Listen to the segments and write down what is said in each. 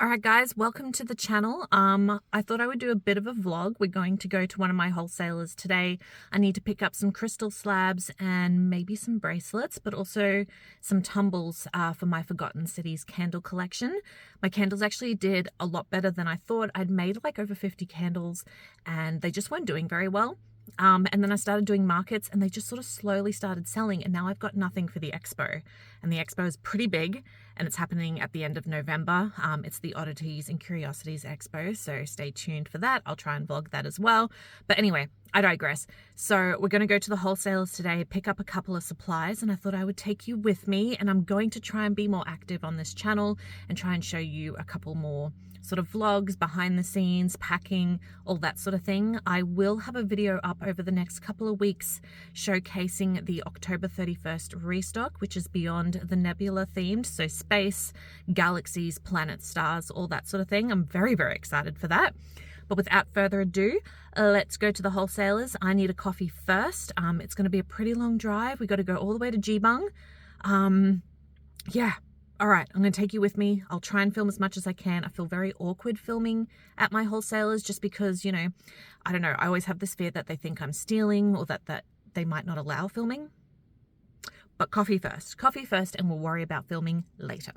All right, guys, welcome to the channel. I thought I would do a bit of a vlog. We're going to go to one of my wholesalers today. I need to pick up some crystal slabs and maybe some bracelets, but also some tumbles for my Forgotten Cities candle collection. My candles actually did a lot better than I thought. I'd made like over 50 candles and they just weren't doing very well. And then I started doing markets and they just sort of slowly started selling, and now I've got nothing for the expo. And the expo is pretty big and it's happening at the end of November. It's the Oddities and Curiosities Expo, so stay tuned for that. I'll try and vlog that as well. But anyway, I digress. So we're going to go to the wholesalers today, pick up a couple of supplies, and I thought I would take you with me, and I'm going to try and be more active on this channel and try and show you a couple more sort of vlogs, behind the scenes, packing, all that sort of thing. I will have a video up over the next couple of weeks showcasing the October 31st restock, which is beyond the nebula themed, so space, galaxies, planets, stars, all that sort of thing. I'm very, very excited for that. But without further ado, let's go to the wholesalers. I need a coffee first. It's going to be a pretty long drive. We got to go all the way to Geebung. Yeah. All right, I'm going to take you with me. I'll try and film as much as I can. I feel very awkward filming at my wholesalers just because, you know, I don't know. I always have this fear that they think I'm stealing or that they might not allow filming. But coffee first, and we'll worry about filming later.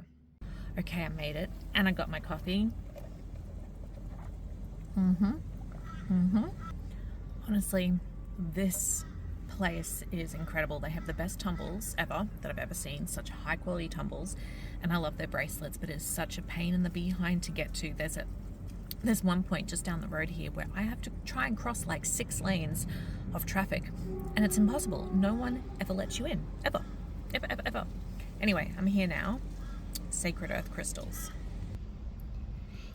Okay, I made it and I got my coffee. Honestly, this place is incredible. They have the best tumbles ever that I've ever seen, such high quality tumbles, and I love their bracelets, but it's such a pain in the behind to get to. There's one point just down the road here where I have to try and cross like 6 lanes of traffic, and it's impossible. No one ever lets you in, ever. Anyway, I'm here now. Sacred Earth crystals.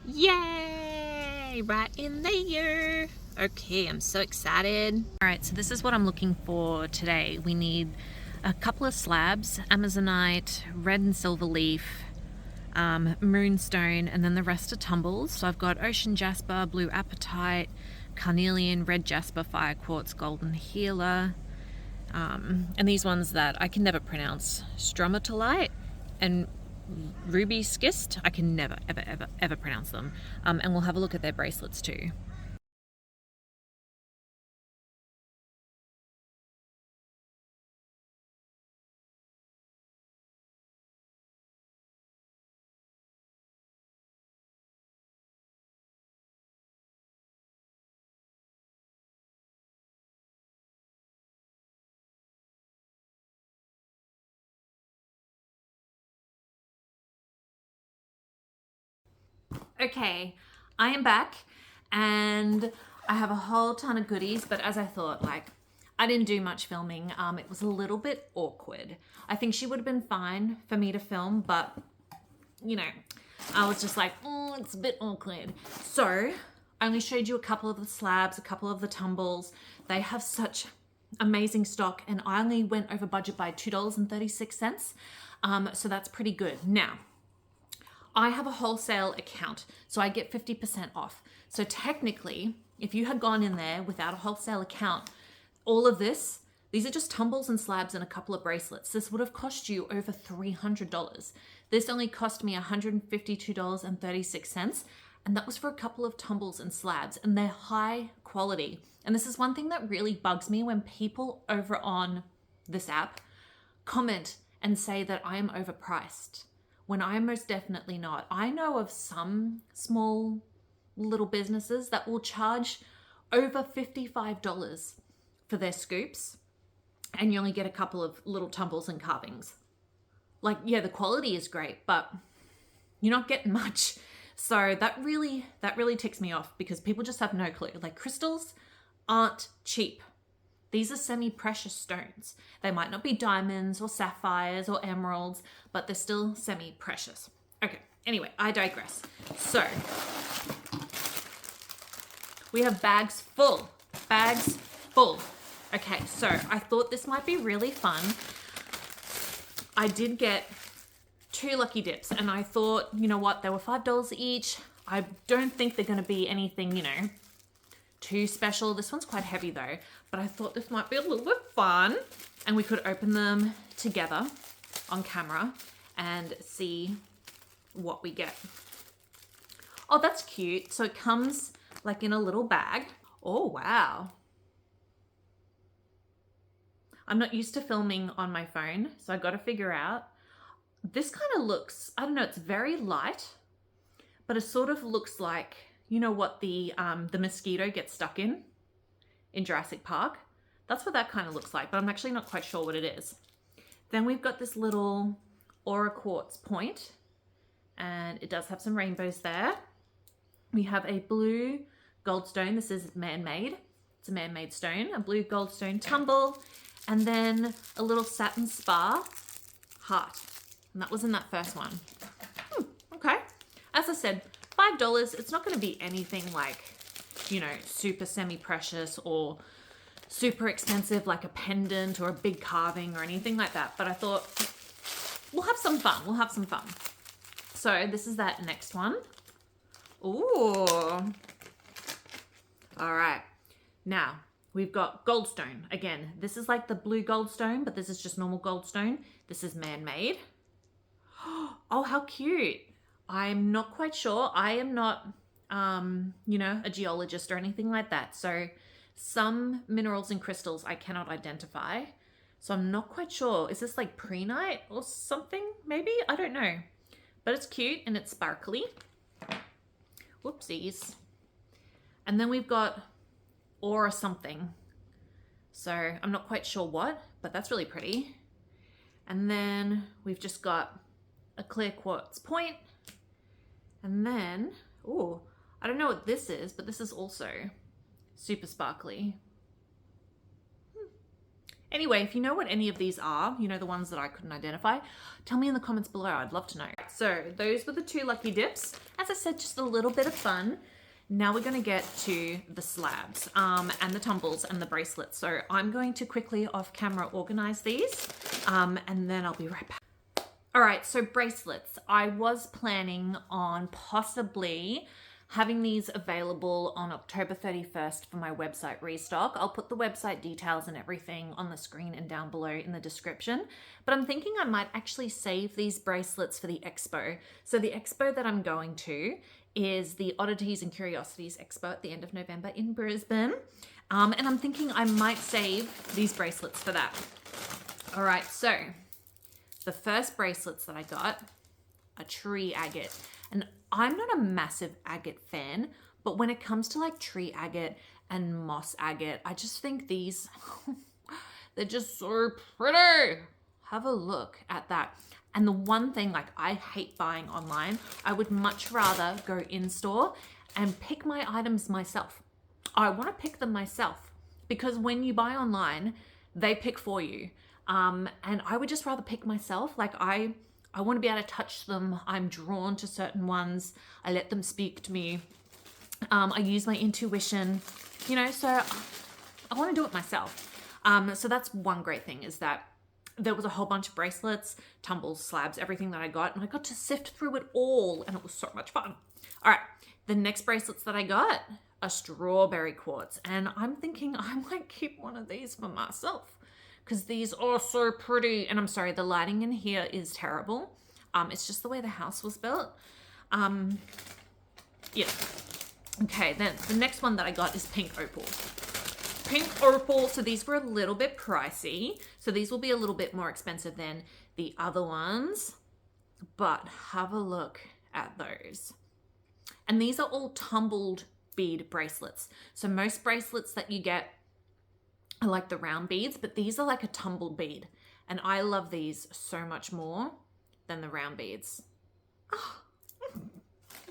Yay! Right in there. Okay, I'm so excited. All right, so this is what I'm looking for today. We need a couple of slabs, Amazonite, red and silver leaf, moonstone, and then the rest are tumbles. So I've got ocean jasper, blue apatite, carnelian, red jasper, fire quartz, golden healer, and these ones that I can never pronounce, stromatolite and ruby schist. I can never ever pronounce them. And we'll have a look at their bracelets too. Okay, I am back and I have a whole ton of goodies, but as I thought, like, I didn't do much filming. It was a little bit awkward. I think she would have been fine for me to film, but you know, I was just like, oh, it's a bit awkward. So I only showed you a couple of the slabs, a couple of the tumbles. They have such amazing stock, and I only went over budget by $2.36. So that's pretty good. Now, I have a wholesale account, so I get 50% off. So technically, if you had gone in there without a wholesale account, all of this, these are just tumbles and slabs and a couple of bracelets. This would have cost you over $300. This only cost me $152.36, and that was for a couple of tumbles and slabs, and they're high quality. And this is one thing that really bugs me when people over on this app comment and say that I am overpriced, when I am most definitely not. I know of some small little businesses that will charge over $55 for their scoops, and you only get a couple of little tumbles and carvings. Like, yeah, the quality is great, but you're not getting much. So that really ticks me off, because people just have no clue. Like, crystals aren't cheap. These are semi-precious stones. They might not be diamonds or sapphires or emeralds, but they're still semi-precious. Okay, anyway, I digress. So, we have bags full. Okay, so I thought this might be really fun. I did get 2 lucky dips, and I thought, you know what, they were $5 each. I don't think they're gonna be anything, you know, too special. This one's quite heavy though, but I thought this might be a little bit fun, and we could open them together on camera and see what we get. Oh, that's cute. So it comes like in a little bag. Oh, wow. I'm not used to filming on my phone, so I got to figure out. This kind of looks, I don't know, it's very light, but it sort of looks like, you know what the mosquito gets stuck in Jurassic Park? That's what that kind of looks like, but I'm actually not quite sure what it is. Then we've got this little aura quartz point, and it does have some rainbows there. We have a blue goldstone. This is man-made. It's a man-made stone, a blue goldstone tumble, and then a little satin spa heart. And that was in that first one. Okay. As I said, $5. It's not going to be anything like, you know, super semi-precious or super expensive like a pendant or a big carving or anything like that. But I thought we'll have some fun. We'll have some fun. So this is that next one. Ooh. All right. Now we've got goldstone. Again, this is like the blue goldstone, but this is just normal goldstone. This is man-made. Oh, how cute. I'm not quite sure. I am not, you know, a geologist or anything like that. So some minerals and crystals I cannot identify. So I'm not quite sure. Is this like prehnite or something? Maybe? I don't know. But it's cute and it's sparkly. Whoopsies. And then we've got aura something. So I'm not quite sure what, but that's really pretty. And then we've just got a clear quartz point. And then, ooh, I don't know what this is, but this is also super sparkly. Anyway, if you know what any of these are, you know, the ones that I couldn't identify, tell me in the comments below. I'd love to know. So those were the 2 lucky dips. As I said, just a little bit of fun. Now we're going to get to the slabs and the tumbles and the bracelets. So I'm going to quickly off camera organize these and then I'll be right back. All right, so bracelets. I was planning on possibly having these available on October 31st for my website restock. I'll put the website details and everything on the screen and down below in the description. But I'm thinking I might actually save these bracelets for the expo. So the expo that I'm going to is the Oddities and Curiosities Expo at the end of November in Brisbane. And I'm thinking I might save these bracelets for that. All right, so the first bracelets that I got are tree agate. And I'm not a massive agate fan, but when it comes to like tree agate and moss agate, I just think these, they're just so pretty. Have a look at that. And the one thing, like, I hate buying online. I would much rather go in store and pick my items myself. I want to pick them myself because when you buy online, they pick for you. And I would just rather pick myself. Like I want to be able to touch them. I'm drawn to certain ones. I let them speak to me. I use my intuition, you know, so I want to do it myself. So that's one great thing is that there was a whole bunch of bracelets, tumbles, slabs, everything that I got, and I got to sift through it all, and it was so much fun. All right, the next bracelets that I got are strawberry quartz, and I'm thinking I might keep one of these for myself because these are so pretty. And I'm sorry, the lighting in here is terrible. It's just the way the house was built. Yeah. Okay, then the next one that I got is pink opal. Pink opal, so these were a little bit pricey. So these will be a little bit more expensive than the other ones, but have a look at those. And these are all tumbled bead bracelets. So most bracelets that you get are like the round beads, but these are like a tumbled bead. And I love these so much more than the round beads. Oh,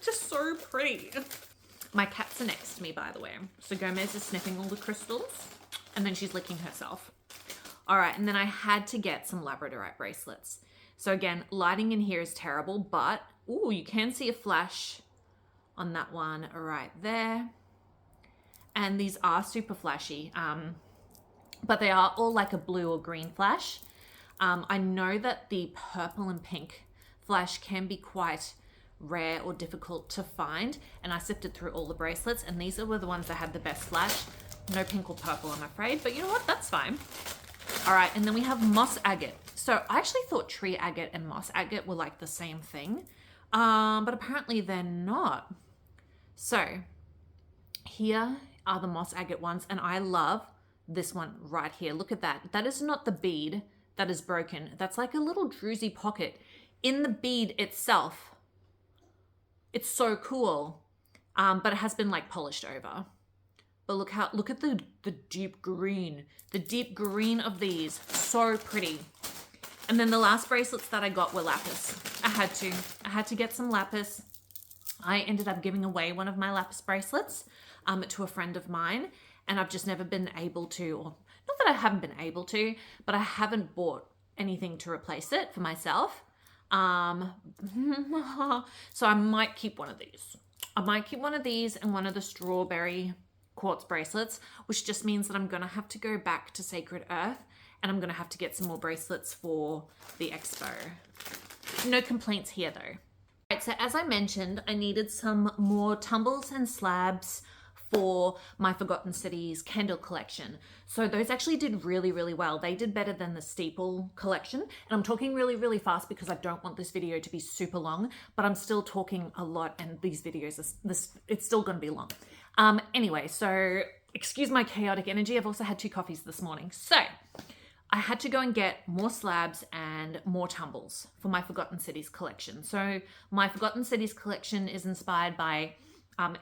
just so pretty. My cats are next to me, by the way. So Gomez is sniffing all the crystals and then she's licking herself. All right, and then I had to get some labradorite bracelets. So again, lighting in here is terrible, but ooh, you can see a flash on that one right there. And these are super flashy, but they are all like a blue or green flash. I know that the purple and pink flash can be quite rare or difficult to find, and I sifted through all the bracelets and these were the ones that had the best flash. No pink or purple, I'm afraid, but you know what, that's fine. All right, and then we have moss agate. So I actually thought tree agate and moss agate were like the same thing, but apparently they're not. So here are the moss agate ones, and I love this one right here. Look at that. That is not the bead that is broken. That's like a little druzy pocket in the bead itself. It's so cool, but it has been like polished over. But look at the deep green. The deep green of these, so pretty. And then the last bracelets that I got were lapis. I had to get some lapis. I ended up giving away one of my lapis bracelets to a friend of mine, and I've just never been able to, or not that I haven't been able to, but I haven't bought anything to replace it for myself. So I might keep one of these. I might keep one of these and one of the strawberry quartz bracelets, which just means that I'm gonna have to go back to Sacred Earth, and I'm gonna have to get some more bracelets for the expo. No complaints here though. Right, so as I mentioned, I needed some more tumbles and slabs for my Forgotten Cities candle collection. So those actually did really, really well. They did better than the steeple collection. And I'm talking really, really fast because I don't want this video to be super long, but I'm still talking a lot, and these videos, it's still gonna be long. Anyway, so excuse my chaotic energy. I've also had 2 coffees this morning. So I had to go and get more slabs and more tumbles for my Forgotten Cities collection. So my Forgotten Cities collection is inspired by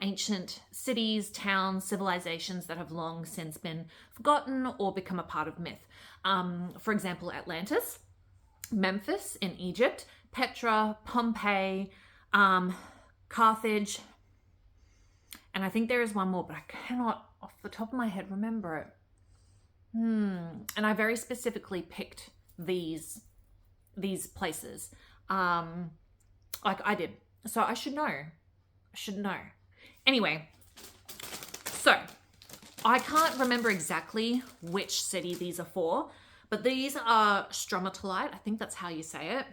ancient cities, towns, civilizations that have long since been forgotten or become a part of myth. For example, Atlantis, Memphis in Egypt, Petra, Pompeii, Carthage, and I think there is one more, but I cannot off the top of my head remember it. And I very specifically picked these places, like I did. So I should know. Anyway, so I can't remember exactly which city these are for, but these are stromatolite. I think that's how you say it.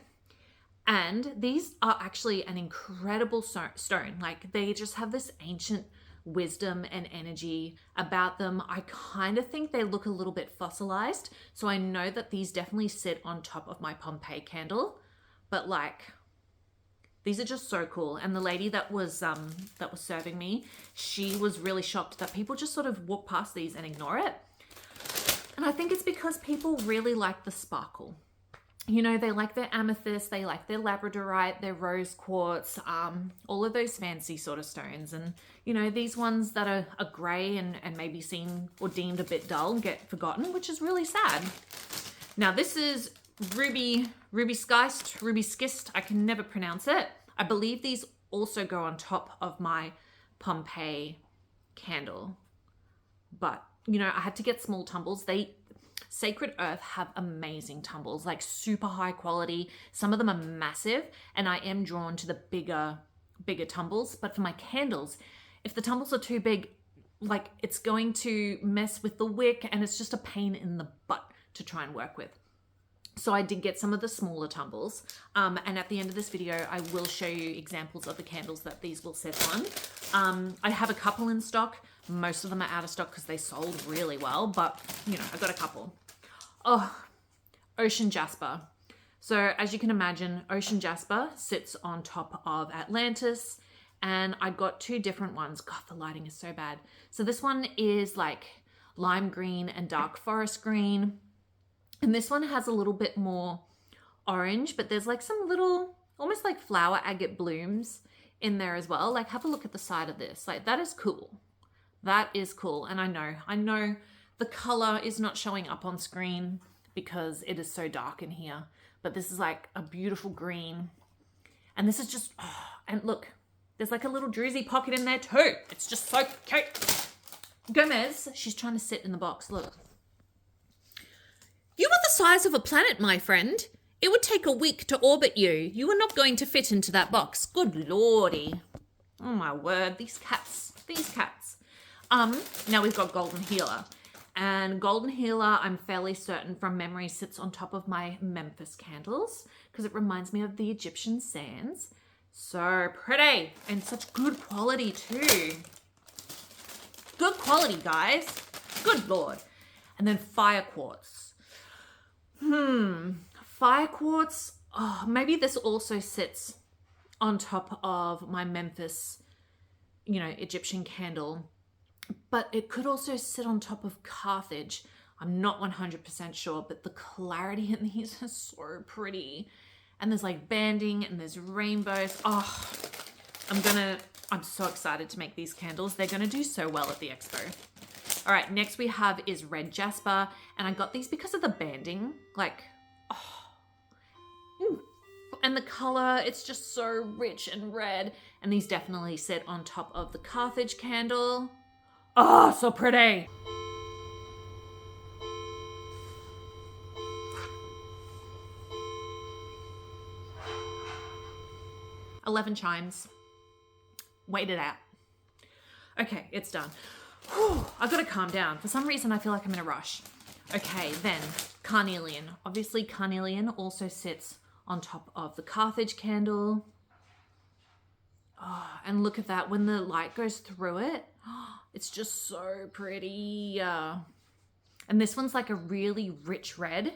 And these are actually an incredible stone. Like, they just have this ancient wisdom and energy about them. I kind of think they look a little bit fossilized. So I know that these definitely sit on top of my Pompeii candle, but like, these are just so cool. And the lady that was serving me, she was really shocked that people just sort of walk past these and ignore it. And I think it's because people really like the sparkle. You know, they like their amethyst, they like their labradorite, their rose quartz, all of those fancy sort of stones. And, you know, these ones that are gray and maybe seen or deemed a bit dull get forgotten, which is really sad. Now, this is ruby schist. I can never pronounce it. I believe these also go on top of my Pompeii candle. But, you know, I had to get small tumbles. Sacred Earth have amazing tumbles, like super high quality. Some of them are massive, and I am drawn to the bigger tumbles. But for my candles, if the tumbles are too big, like, it's going to mess with the wick, and it's just a pain in the butt to try and work with. So I did get some of the smaller tumbles, and at the end of this video, I will show you examples of the candles that these will sit on. I have a couple in stock. Most of them are out of stock because they sold really well, but, you know, I got a couple. Oh, ocean jasper. So as you can imagine, ocean jasper sits on top of Atlantis, and I got 2 different ones. God, the lighting is so bad. So this one is like lime green and dark forest green. And this one has a little bit more orange, but there's like some little, almost like flower agate blooms in there as well. Like, have a look at the side of this. Like, that is cool. That is cool. And I know the color is not showing up on screen because it is so dark in here, but this is like a beautiful green. And this is just, oh, and look, there's like a little druzy pocket in there too. It's just so cute. Gomez, she's trying to sit in the box. Look. You are the size of a planet, my friend. It would take a week to orbit you. You are not going to fit into that box. Good lordy. Oh my word, these cats. Now we've got Golden Healer. And Golden Healer, I'm fairly certain from memory, sits on top of my Memphis candles because it reminds me of the Egyptian sands. So pretty and such good quality too. Good quality, guys. Good lord. And then fire quartz. Fire quartz. Oh, maybe this also sits on top of my Memphis you know, Egyptian candle, but it could also sit on top of Carthage. I'm not 100% sure, but the clarity in these is so pretty. And there's like banding and there's rainbows. Oh, I'm so excited to make these candles. They're gonna do so well at the expo. All right, next we have is red jasper. And I got these because of the banding. Like, oh, and the color, it's just so rich and red. And these definitely sit on top of the Carthage candle. Oh, so pretty. $11 chimes. Wait it out. Okay, it's done. Whew, I've got to calm down. For some reason, I feel like I'm in a rush. Okay, then carnelian. Obviously, carnelian also sits on top of the Carthage candle. Oh, and look at that. When the light goes through it, it's just so pretty. And this one's like a really rich red,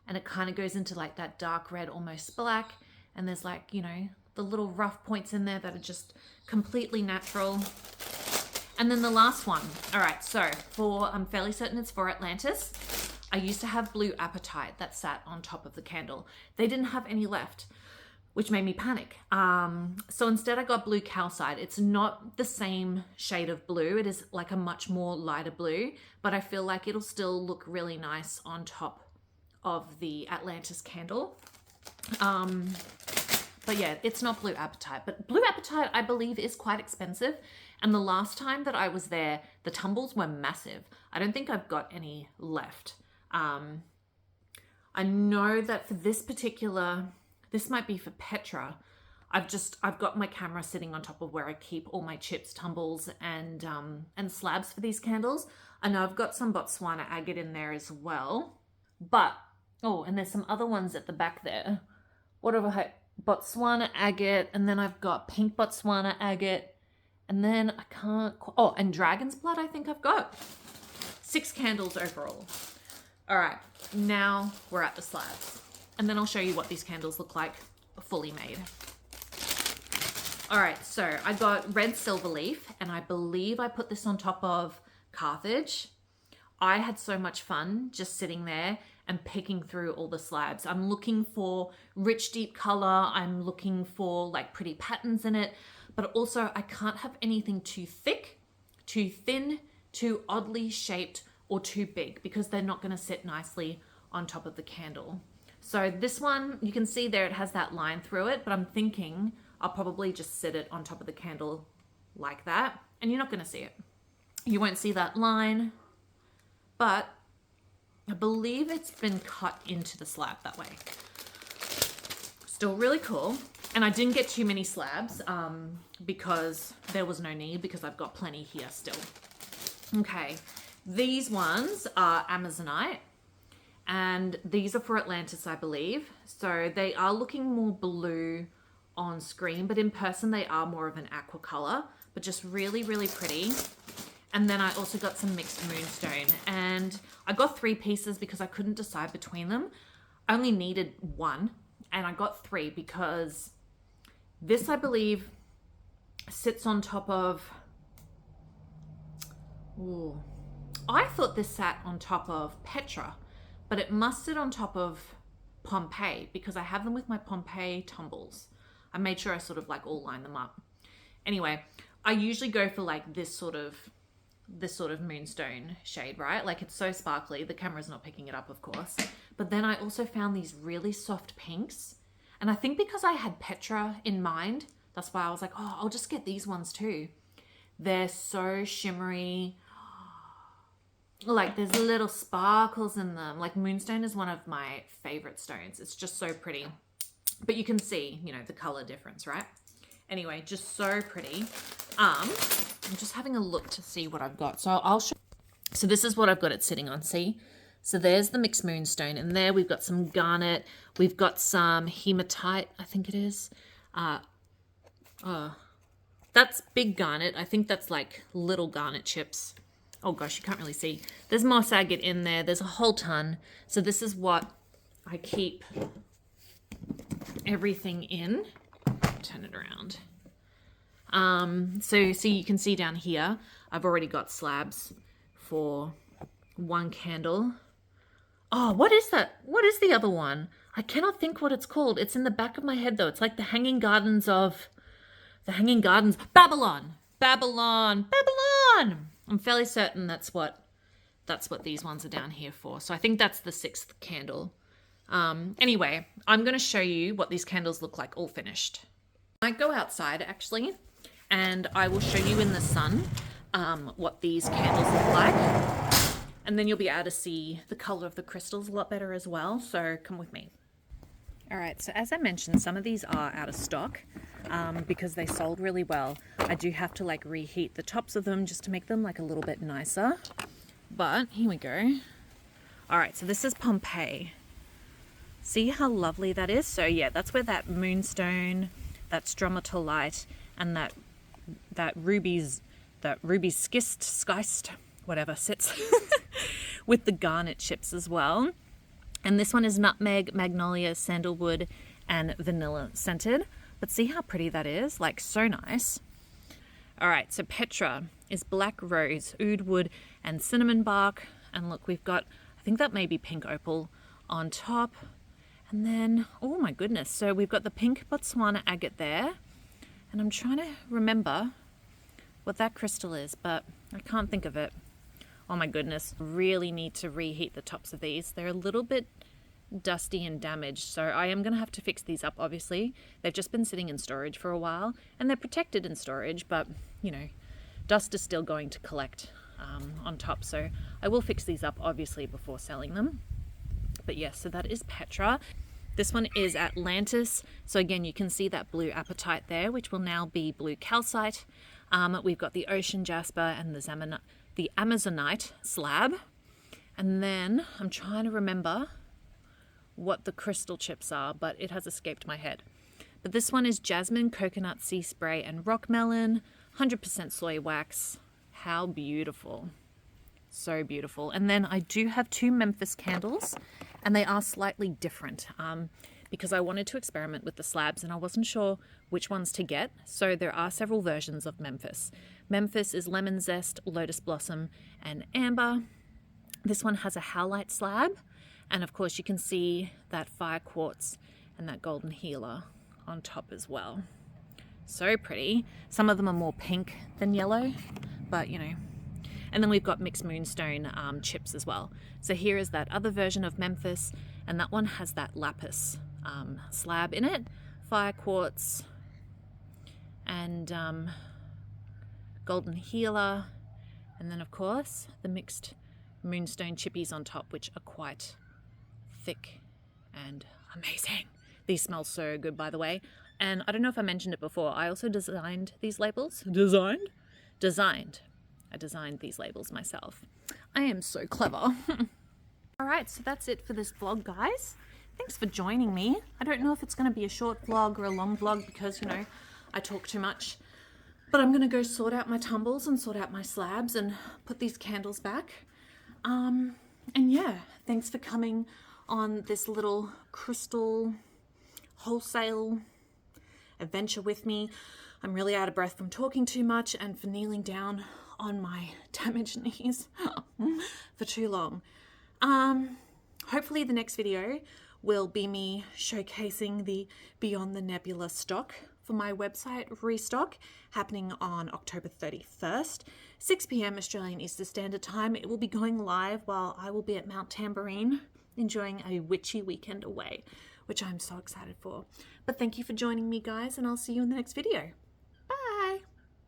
and it kind of goes into like that dark red, almost black. And there's like, you know, the little rough points in there that are just completely natural. And then the last one. All right, so I'm fairly certain it's for Atlantis. I used to have blue apatite that sat on top of the candle. They didn't have any left, which made me panic. So instead I got blue calcite. It's not the same shade of blue. It is like a much more lighter blue, but I feel like it'll still look really nice on top of the Atlantis candle. But yeah, it's not blue apatite, but blue apatite I believe is quite expensive. And the last time that I was there, the tumbles were massive. I don't think I've got any left. I know that for this might be for Petra. I've got my camera sitting on top of where I keep all my chips, tumbles, and slabs for these candles. I know I've got some Botswana agate in there as well. But, oh, and there's some other ones at the back there. What have I? Botswana agate, and then I've got pink Botswana agate, and then and dragon's blood I think I've got. 6 candles overall. All right, now we're at the slabs. And then I'll show you what these candles look like fully made. All right, so I got red silver leaf, and I believe I put this on top of Carthage. I had so much fun just sitting there and picking through all the slabs. I'm looking for rich, deep color. I'm looking for like pretty patterns in it, but also I can't have anything too thick, too thin, too oddly shaped, or too big, because they're not gonna sit nicely on top of the candle. So this one, you can see there it has that line through it, but I'm thinking I'll probably just sit it on top of the candle like that, and you're not gonna see it. You won't see that line, but I believe it's been cut into the slab that way. Still really cool. And I didn't get too many slabs because there was no need, because I've got plenty here still. Okay, these ones are Amazonite, and these are for Atlantis, I believe. So they are looking more blue on screen, but in person they are more of an aqua color, but just really, really pretty. And then I also got some mixed moonstone, and I got 3 pieces because I couldn't decide between them. I only needed 1, and I got 3 because this, I believe, sits on top of, I thought this sat on top of Petra, but it must sit on top of Pompeii because I have them with my Pompeii tumbles. I made sure I sort of like all line them up. Anyway, I usually go for like this sort of moonstone shade, right? Like it's so sparkly. The camera's not picking it up, of course. But then I also found these really soft pinks. And I think because I had Petra in mind, that's why I was like, oh, I'll just get these ones too. They're so shimmery. Like there's little sparkles in them. Like moonstone is one of my favorite stones. It's just so pretty. But you can see, you know, the color difference, right? Anyway, just so pretty. I'm just having a look to see what I've got. So I'll show. So this is what I've got it sitting on. See? So there's the mixed moonstone, and there we've got some garnet. We've got some hematite, I think it is. That's big garnet. I think that's like little garnet chips. Oh gosh, you can't really see. There's moss agate in there. There's a whole ton. So this is what I keep everything in. Turn it around. So you can see down here, I've already got slabs for one candle. Oh, what is that? What is the other one? I cannot think what it's called. It's in the back of my head though. It's like the Hanging Gardens Babylon. Babylon. Babylon. I'm fairly certain that's what these ones are down here for. So I think that's the 6th candle. Anyway, I'm going to show you what these candles look like all finished. I go outside actually, and I will show you in the sun what these candles look like. And then you'll be able to see the color of the crystals a lot better as well. So come with me. All right, so as I mentioned, some of these are out of stock because they sold really well. I do have to like reheat the tops of them just to make them like a little bit nicer. But here we go. All right, so this is Pompeii. See how lovely that is? So yeah, that's where that moonstone, that stromatolite, and that ruby schist, whatever, sits with the garnet chips as well. And this one is nutmeg, magnolia, sandalwood, and vanilla scented. But see how pretty that is? Like, so nice. All right, so Petra is black rose, oud wood, and cinnamon bark. And look, we've got, I think that may be pink opal on top. And then, oh my goodness, so we've got the pink Botswana agate there. And I'm trying to remember what that crystal is, but I can't think of it. Oh my goodness, really need to reheat the tops of these. They're a little bit dusty and damaged, so I am going to have to fix these up, obviously. They've just been sitting in storage for a while, and they're protected in storage, but, you know, dust is still going to collect on top, so I will fix these up, obviously, before selling them. But yes, so that is Petra. This one is Atlantis, so again, you can see that blue apatite there, which will now be blue calcite. We've got the ocean jasper and the Amazonite slab. And then I'm trying to remember what the crystal chips are, but it has escaped my head. But this one is jasmine, coconut, sea spray, and rock melon, 100% soy wax. How beautiful. So beautiful. And then I do have 2 Memphis candles, and they are slightly different because I wanted to experiment with the slabs and I wasn't sure which ones to get. So there are several versions of Memphis. Memphis is lemon zest, lotus blossom, and amber. This one has a howlite slab. And of course you can see that fire quartz and that golden healer on top as well. So pretty. Some of them are more pink than yellow, but you know. And then we've got mixed moonstone chips as well. So here is that other version of Memphis, and that one has that lapis slab in it, fire quartz, and golden healer, and then of course the mixed moonstone chippies on top, which are quite thick and amazing. These smell so good, by the way. And I don't know if I mentioned it before, I also designed these labels. I designed these labels myself. I am so clever. All right, so that's it for this vlog, guys. Thanks for joining me. I don't know if it's going to be a short vlog or a long vlog because, you know, I talk too much. But I'm going to go sort out my tumbles and sort out my slabs and put these candles back. And yeah, thanks for coming on this little crystal wholesale adventure with me. I'm really out of breath from talking too much and for kneeling down on my damaged knees for too long. Hopefully the next video will be me showcasing the Beyond the Nebula stock for my website restock, happening on October 31st, 6 p.m. Australian Eastern Standard Time. It will be going live while I will be at Mount Tambourine enjoying a witchy weekend away, which I'm so excited for. But thank you for joining me, guys, and I'll see you in the next video.